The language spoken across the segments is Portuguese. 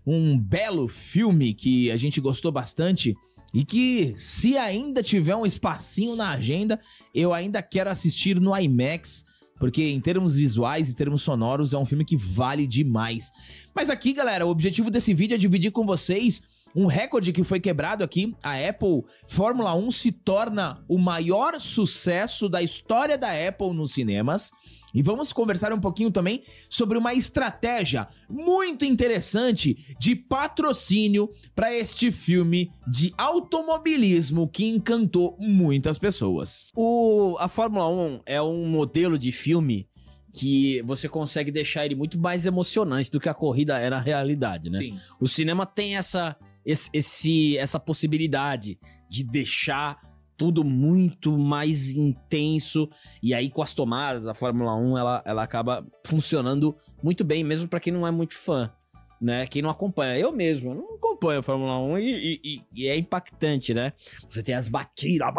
um belo filme que a gente gostou bastante e que, se ainda tiver um espacinho na agenda, eu ainda quero assistir no IMAX, porque em termos visuais e termos sonoros é um filme que vale demais. Mas aqui, galera, o objetivo desse vídeo é dividir com vocês um recorde que foi quebrado aqui. A Apple Fórmula 1 se torna o maior sucesso da história da Apple nos cinemas. E vamos conversar um pouquinho também sobre uma estratégia muito interessante de patrocínio para este filme de automobilismo que encantou muitas pessoas. A Fórmula 1 é um modelo de filme que você consegue deixar ele muito mais emocionante do que a corrida é na realidade, né? Sim. O cinema tem essa possibilidade de deixar tudo muito mais intenso, e aí com as tomadas, a Fórmula 1 ela acaba funcionando muito bem, mesmo pra quem não é muito fã, né? Quem não acompanha. Eu mesmo, não acompanho a Fórmula 1 e é impactante, né? Você tem as batidas,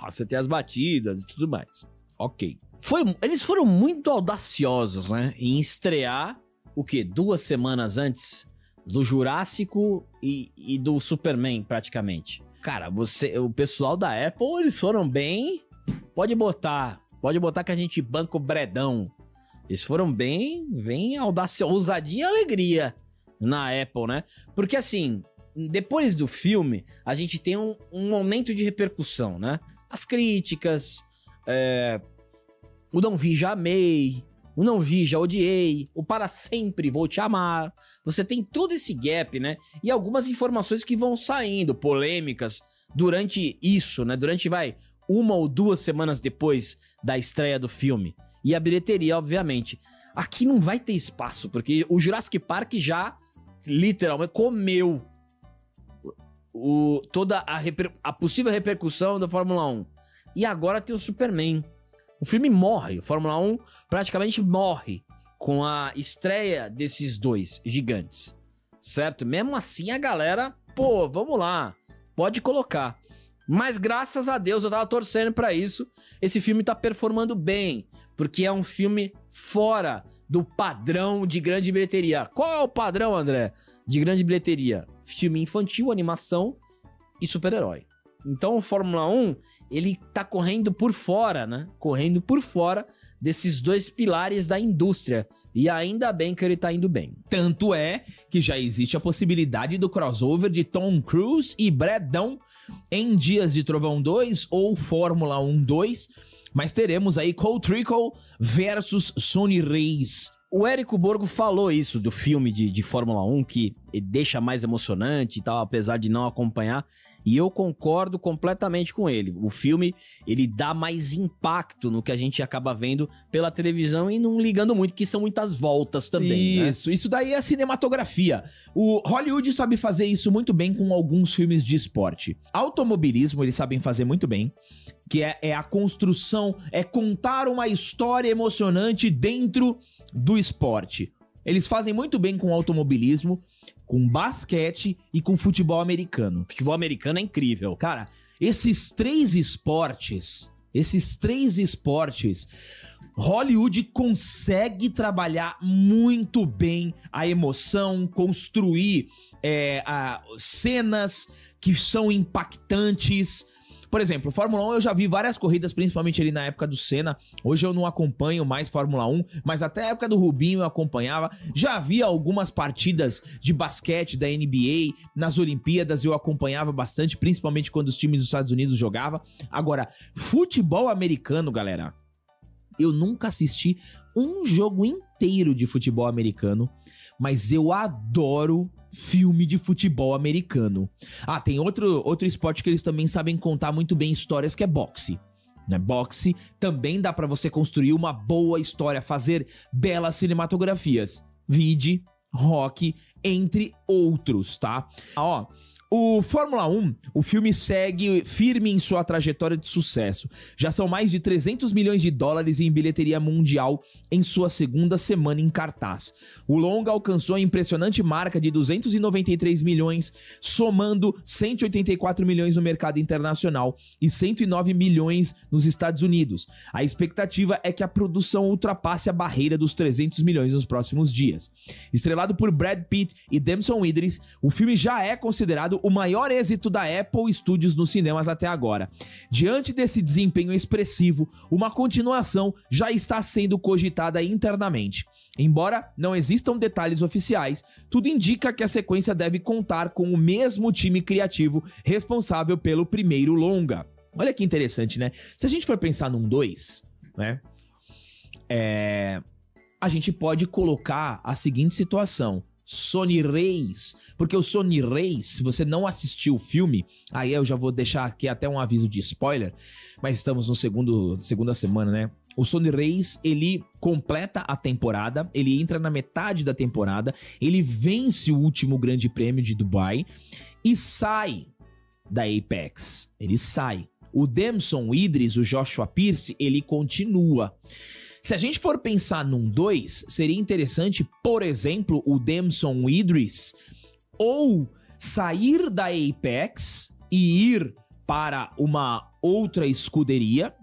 você tem as batidas e tudo mais. Ok. Eles foram muito audaciosos, né? Em estrear, o quê? 2 semanas antes do Jurássico e do Superman, praticamente. Cara, o pessoal da Apple, eles foram bem... Pode botar que a gente banca o bredão. Eles foram bem audaciosos, ousadia e alegria na Apple, né? Porque assim, depois do filme, a gente tem um momento de repercussão, né? As críticas, o não vi, já amei, o não vi, já odiei, o para sempre vou te amar. Você tem todo esse gap, né? E algumas informações que vão saindo, polêmicas, durante isso, né? Durante, 1 ou 2 semanas depois da estreia do filme. E a bilheteria, obviamente. Aqui não vai ter espaço, porque o Jurassic Park já, literalmente, comeu toda a possível repercussão da Fórmula 1. E agora tem o Superman. O filme morre, o Fórmula 1 praticamente morre com a estreia desses dois gigantes, certo? Mesmo assim a galera, vamos lá, pode colocar. Mas graças a Deus eu tava torcendo pra isso, esse filme tá performando bem, porque é um filme fora do padrão de grande bilheteria. Qual é o padrão, André, de grande bilheteria? Filme infantil, animação e super-herói. Então o Fórmula 1, ele tá correndo por fora, né? Correndo por fora desses 2 pilares da indústria. E ainda bem que ele tá indo bem. Tanto é que já existe a possibilidade do crossover de Tom Cruise e Bredão em Dias de Trovão 2 ou Fórmula 1 2. Mas teremos aí Cole Trickle versus Sonny Reis. O Érico Borgo falou isso do filme de Fórmula 1, que deixa mais emocionante e tal, apesar de não acompanhar, e eu concordo completamente com ele. O filme, ele dá mais impacto no que a gente acaba vendo pela televisão e não ligando muito, que são muitas voltas também, Isso daí é a cinematografia. O Hollywood sabe fazer isso muito bem com alguns filmes de esporte. Automobilismo eles sabem fazer muito bem, que é a construção, é contar uma história emocionante dentro do esporte. Eles fazem muito bem com automobilismo, com basquete e com futebol americano. Futebol americano é incrível. Cara, esses três esportes, Hollywood consegue trabalhar muito bem a emoção, construir cenas que são impactantes. Por exemplo, Fórmula 1 eu já vi várias corridas, principalmente ali na época do Senna. Hoje eu não acompanho mais Fórmula 1, mas até a época do Rubinho eu acompanhava. Já vi algumas partidas de basquete da NBA, nas Olimpíadas eu acompanhava bastante, principalmente quando os times dos Estados Unidos jogavam. Agora, futebol americano, galera, eu nunca assisti um jogo inteiro de futebol americano, mas eu adoro filme de futebol americano. Ah, tem outro esporte que eles também sabem contar muito bem histórias, que é boxe. Né? Boxe também dá pra você construir uma boa história, fazer belas cinematografias. Vide, Rock, entre outros, tá? Ó, O Fórmula 1, o filme segue firme em sua trajetória de sucesso. Já são mais de 300 milhões de dólares em bilheteria mundial em sua segunda semana em cartaz. O longa alcançou a impressionante marca de 293 milhões, somando 184 milhões no mercado internacional e 109 milhões nos Estados Unidos. A expectativa é que a produção ultrapasse a barreira dos 300 milhões nos próximos dias. Estrelado por Brad Pitt e Damson Idris, o filme já é considerado o maior êxito da Apple Studios nos cinemas até agora. Diante desse desempenho expressivo, uma continuação já está sendo cogitada internamente. Embora não existam detalhes oficiais, tudo indica que a sequência deve contar com o mesmo time criativo responsável pelo primeiro longa. Olha que interessante, né? Se a gente for pensar num 2, né? A gente pode colocar a seguinte situação. Sony Reis, porque o Sony Reis, se você não assistiu o filme, aí eu já vou deixar aqui até um aviso de spoiler, mas estamos no segunda semana, né? O Sony Reis, ele completa a temporada, ele entra na metade da temporada, ele vence o último grande prêmio de Dubai e sai da Apex, ele sai. O Damson Idris, o Joshua Pierce, ele continua. Se a gente for pensar num 2, seria interessante, por exemplo, o Damson Idris ou sair da Apex e ir para uma outra escuderia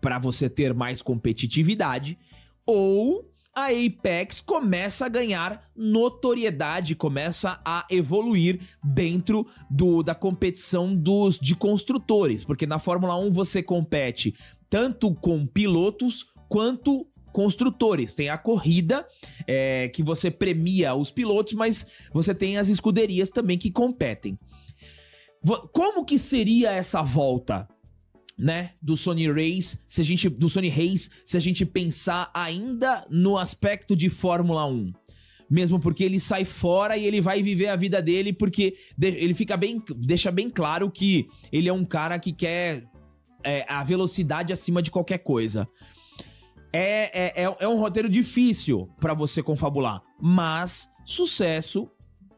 para você ter mais competitividade, ou a Apex começa a ganhar notoriedade, começa a evoluir dentro da competição de construtores, porque na Fórmula 1 você compete tanto com pilotos quanto construtores. Tem a corrida que você premia os pilotos, mas você tem as escuderias também que competem. Como que seria essa volta, né, do Sony Reis, se a gente pensar ainda no aspecto de Fórmula 1? Mesmo porque ele sai fora e ele vai viver a vida dele, porque ele deixa bem claro que ele é um cara que quer a velocidade acima de qualquer coisa. É um roteiro difícil pra você confabular, mas sucesso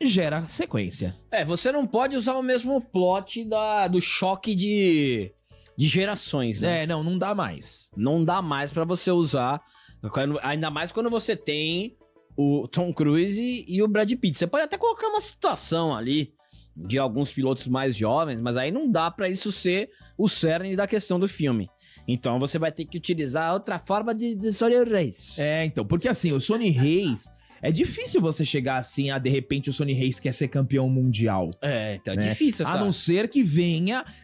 gera sequência. Você não pode usar o mesmo plot do choque de gerações, né? Não dá mais. Não dá mais pra você usar, ainda mais quando você tem o Tom Cruise e o Brad Pitt. Você pode até colocar uma situação ali de alguns pilotos mais jovens, mas aí não dá pra isso ser o cerne da questão do filme. Então você vai ter que utilizar outra forma de Sony Reis. Então, porque assim, o Sony Reis, é difícil você chegar assim, de repente o Sony Reis quer ser campeão mundial. Então é né? difícil, A não ser que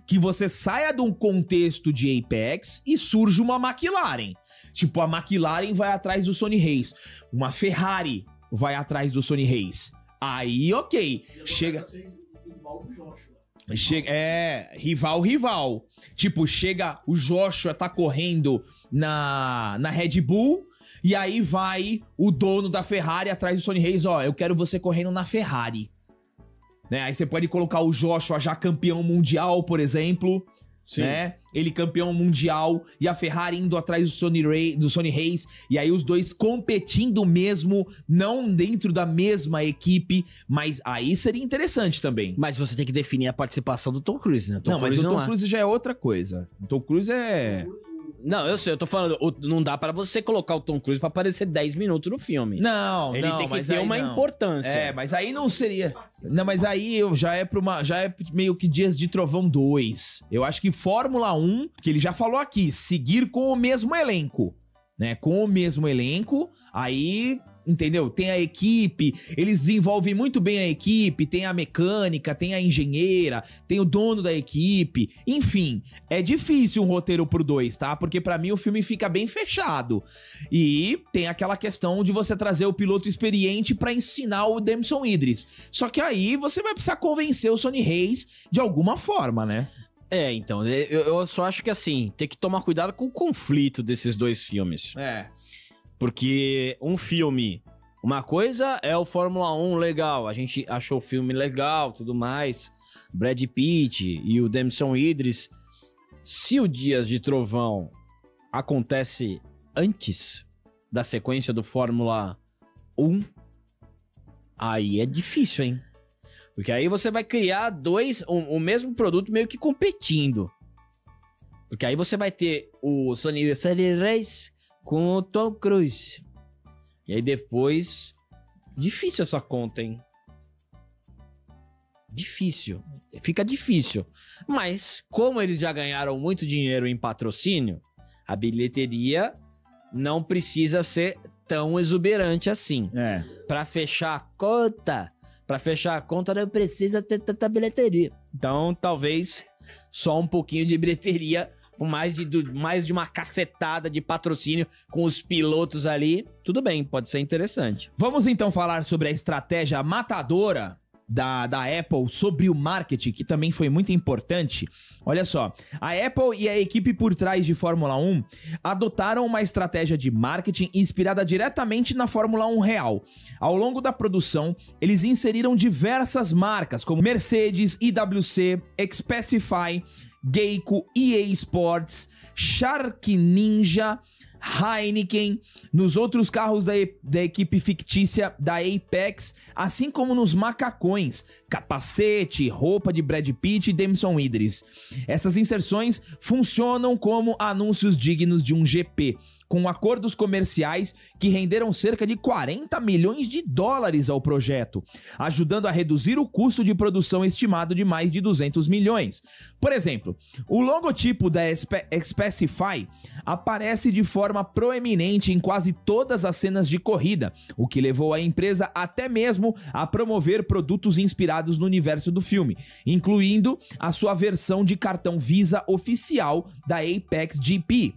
que você saia de um contexto de Apex e surja uma McLaren. Tipo, a McLaren vai atrás do Sony Reis. Uma Ferrari vai atrás do Sony Reis. Aí, ok. Chega... rival. Tipo, chega o Joshua, tá correndo na Red Bull, e aí vai o dono da Ferrari atrás do Sony Reis, eu quero você correndo na Ferrari. Né? Aí você pode colocar o Joshua já campeão mundial, por exemplo. Sim. Né? Ele campeão mundial e a Ferrari indo atrás do Sony Reis, e aí os dois competindo mesmo, não dentro da mesma equipe, mas aí seria interessante também. Mas você tem que definir a participação do Tom Cruise, né? Mas o Tom Cruise já é outra coisa. O Tom Cruise é... Não, eu sei, eu tô falando, não dá pra você colocar o Tom Cruise pra aparecer 10 minutos no filme. Ele tem que ter uma importância. Mas aí não seria... Não, mas aí já é meio que Dias de Trovão 2. Eu acho que Fórmula 1, que ele já falou aqui, seguir com o mesmo elenco, né? Com o mesmo elenco, aí... Entendeu? Tem a equipe, eles desenvolvem muito bem a equipe, tem a mecânica, tem a engenheira, tem o dono da equipe, enfim, é difícil um roteiro pro 2, tá? Porque pra mim o filme fica bem fechado. E tem aquela questão de você trazer o piloto experiente pra ensinar o Damson Idris. Só que aí você vai precisar convencer o Sony Reis de alguma forma, né? Então, eu só acho que assim, tem que tomar cuidado com o conflito desses dois filmes. Porque um filme, uma coisa é o Fórmula 1 legal, a gente achou o filme legal, tudo mais, Brad Pitt e o Damson Idris. Se o Dias de Trovão acontece antes da sequência do Fórmula 1, aí é difícil, hein? Porque aí você vai criar o mesmo produto meio que competindo. Porque aí você vai ter o Sunny Race com o Tom Cruise. E aí depois... Difícil essa conta, hein? Difícil. Fica difícil. Mas, como eles já ganharam muito dinheiro em patrocínio, a bilheteria não precisa ser tão exuberante assim. Pra fechar a conta não precisa ter tanta bilheteria. Então, talvez só um pouquinho de bilheteria, com mais de uma cacetada de patrocínio com os pilotos ali. Tudo bem, pode ser interessante. Vamos então falar sobre a estratégia matadora da Apple sobre o marketing, que também foi muito importante. Olha só, a Apple e a equipe por trás de Fórmula 1 adotaram uma estratégia de marketing inspirada diretamente na Fórmula 1 real. Ao longo da produção, eles inseriram diversas marcas como Mercedes, IWC, Expensify, Geico, EA Sports, Shark Ninja, Heineken, nos outros carros da equipe fictícia da Apex, assim como nos macacões, capacete, roupa de Brad Pitt e Damson Idris. Essas inserções funcionam como anúncios dignos de um GP, com acordos comerciais que renderam cerca de 40 milhões de dólares ao projeto, ajudando a reduzir o custo de produção estimado de mais de 200 milhões. Por exemplo, o logotipo da Expensify aparece de forma proeminente em quase todas as cenas de corrida, o que levou a empresa até mesmo a promover produtos inspirados no universo do filme, incluindo a sua versão de cartão Visa oficial da Apex GP.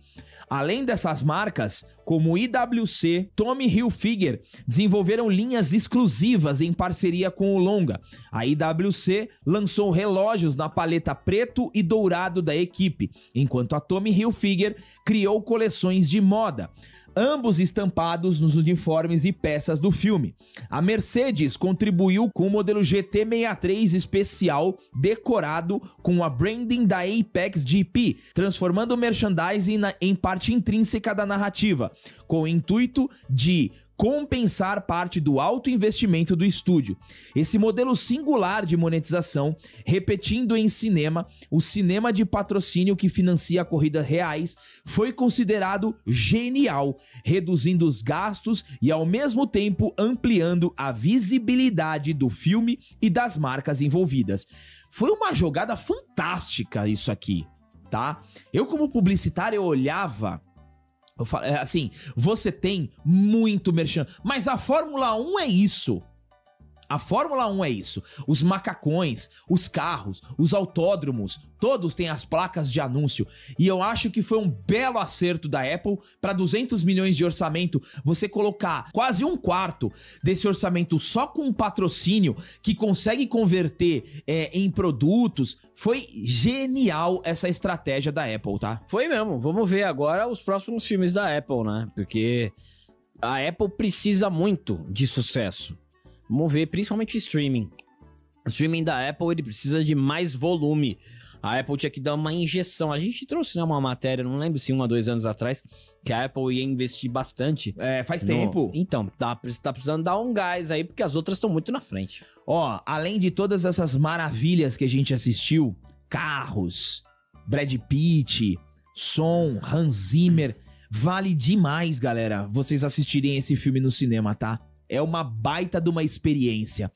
Além dessas marcas, como IWC, Tommy Hilfiger desenvolveram linhas exclusivas em parceria com o longa. A IWC lançou relógios na paleta preto e dourado da equipe, enquanto a Tommy Hilfiger criou coleções de moda, ambos estampados nos uniformes e peças do filme. A Mercedes contribuiu com o modelo GT63 especial decorado com a branding da Apex GP, transformando o merchandising em parte intrínseca da narrativa, com o intuito de compensar parte do alto investimento do estúdio. Esse modelo singular de monetização, repetindo em cinema, o cinema de patrocínio que financia corridas reais, foi considerado genial, reduzindo os gastos e ao mesmo tempo ampliando a visibilidade do filme e das marcas envolvidas. Foi uma jogada fantástica isso aqui, tá? Eu como publicitário eu olhava... Eu falo, assim, você tem muito merchan, mas a Fórmula 1 é isso. A Fórmula 1 é isso. Os macacões, os carros, os autódromos, todos têm as placas de anúncio. E eu acho que foi um belo acerto da Apple para 200 milhões de orçamento, você colocar quase um quarto desse orçamento só com um patrocínio que consegue converter em produtos. Foi genial essa estratégia da Apple, tá? Foi mesmo. Vamos ver agora os próximos filmes da Apple, né? Porque a Apple precisa muito de sucesso. Vamos ver, principalmente streaming. O streaming da Apple, ele precisa de mais volume. A Apple tinha que dar uma injeção. A gente trouxe, né, uma matéria, não lembro se 1 ou 2 anos atrás, que a Apple ia investir bastante. Faz tempo. Então, tá precisando dar um gás aí, porque as outras estão muito na frente. Ó, além de todas essas maravilhas que a gente assistiu, carros, Brad Pitt, som, Hans Zimmer, vale demais, galera, vocês assistirem esse filme no cinema, tá? É uma baita de uma experiência.